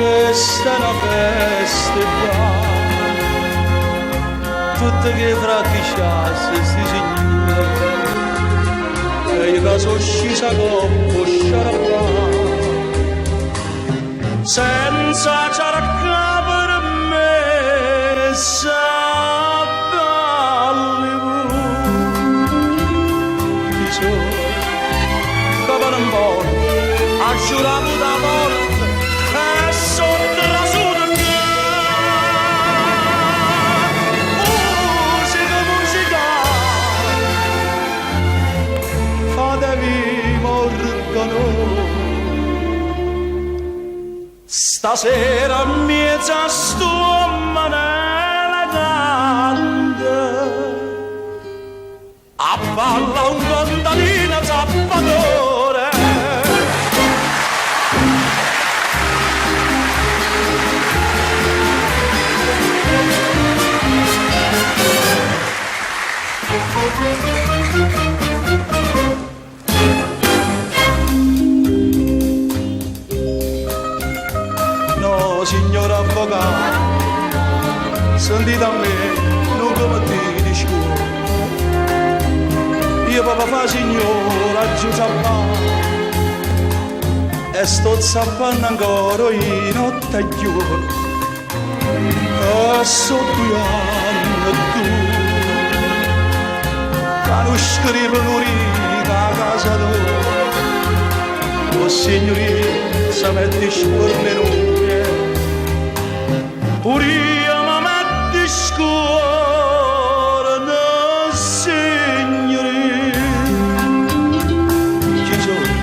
Questa è una festa qua, tutte che fracchicciasse sti signori, e io che sono scesa con sciarapà, senza ciaracca per me, sapalli chi sono, che per un po' ha giurato da morte, e sotto la sua musica, fatevi morgano. Stasera mezza sto manegando, a balla un contadino zappatore. No, signor avvocato, sentite a me, non come ti discuto. Io proprio fa signora giù zappando, e sto zappando ancora in notte a giorno, e so 2 anni tu. Quando scrivo l'urina a casa tua, o signorina, se metti scuole nuove, pure io mi metti scuole, no, signorina. Ci sono,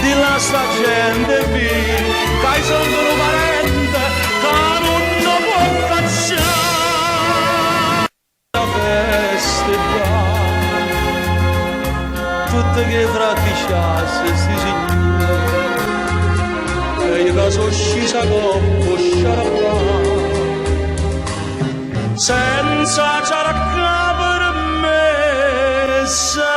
di là sta gente qui, che sono un parente, che non può cacciare. La festa qua, tutte che fracchicciasse sti signori, e io che sono scesa con sciarapà, senza ciaracca per me, sapalli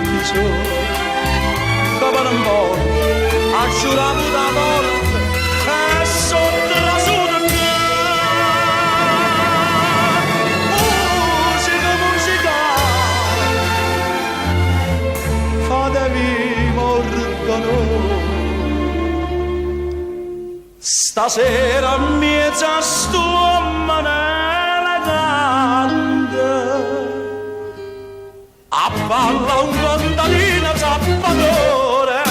chi sono, che per un po' ha giurato da morte, e sotto la sua stasera mezza sto manegando, a balla un contadino zappatore.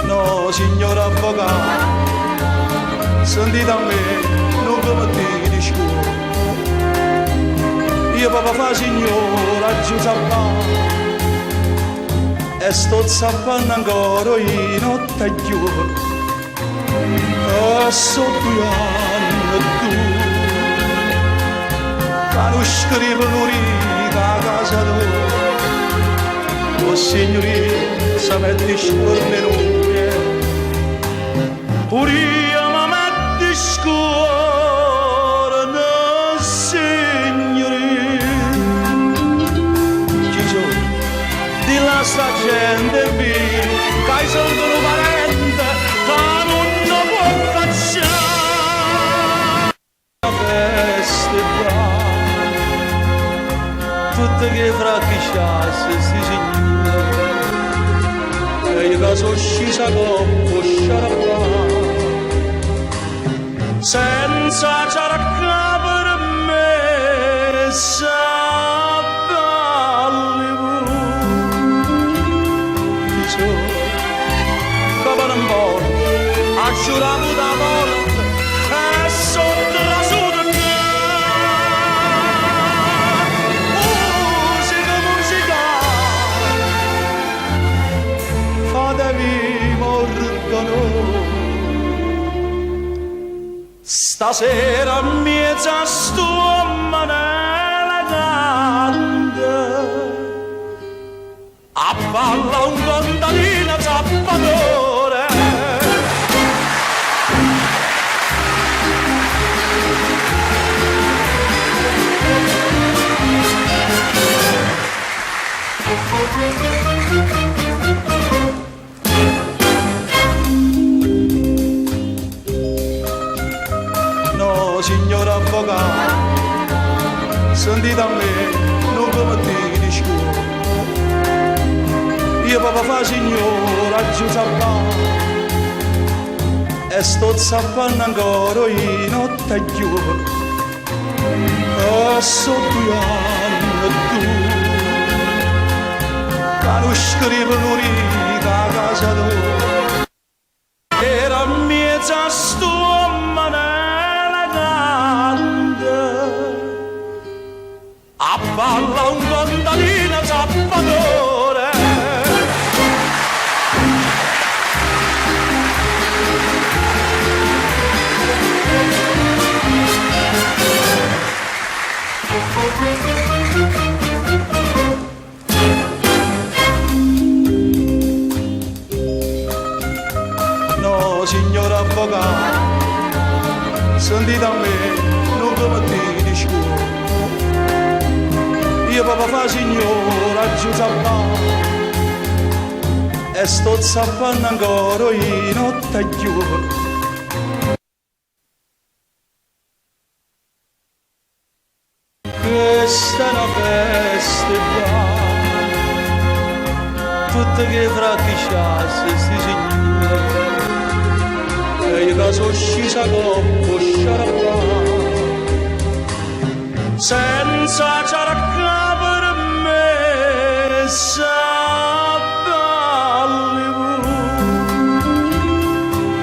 No, signor avvocato, sentite a me, non come ti discuto. Io proprio fa signora giù zappando, e sto zappando ancora in notte a giorno, e so 2 anni tu. Quando scrivo l'urina a casa tua, o signorina, se metti scuole nuove, pure io mi metti scuole, no, signorina. Ci sono, di là sta gente qui, che sono un parente, che non può cacciare. La festa qua, tutte che fracchicciasse sti signori, e io che sono scesa con sciarapà, senza ciaracca per me, sapalli chi sono, che per un po' ha giurato da morte, e sotto la sua stasera mezza sto manegando, No, signor avvocato, sentite a me, non come ti discuto. Io proprio fa signora Giuseppe e sto zappando ancora in notte e giorno. E so 2 anni tu, che non scrivo l'unica a casa tua. Era mezza sto manella grande, a balla un contadino zappatore. No, signor avvocato, sentite a me, non come ti discuto. Io proprio fa signora Giuseppe e sto zappando ancora in notte e giorno. Questa è una festa, tutte che fracchicciasse sti signori, e io che sono scesa coppo sciarapà, senza ciaracca per me, sapalli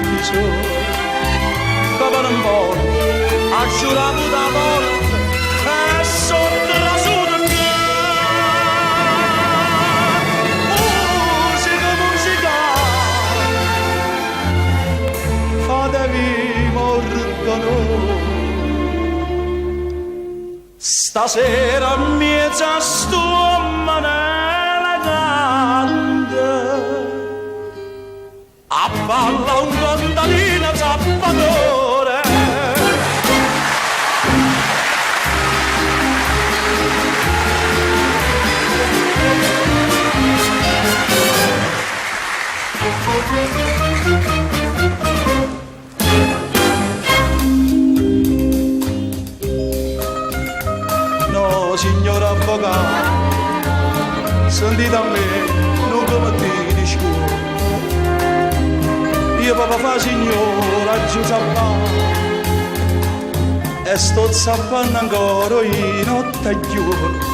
di sole, che per un po' ha giurato da volta. Stasera mezza sto manella grande, a balla un contadino zappatore. No, signor avvocato, sentite a me, non come ti discuto. Io proprio fa signora Giuseppe e sto zappando ancora in notte e giorno.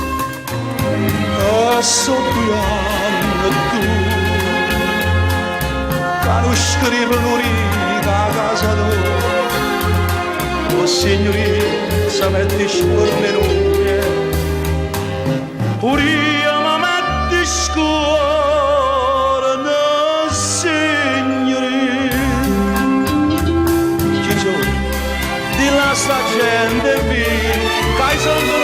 E so 2 anni tu, che non scrivo l'unica a casa tua. Oh signorina, se metti scuole nuove, pure io mi metti scuole, no signorina. Chi sono? Di là sta gente qui, che sono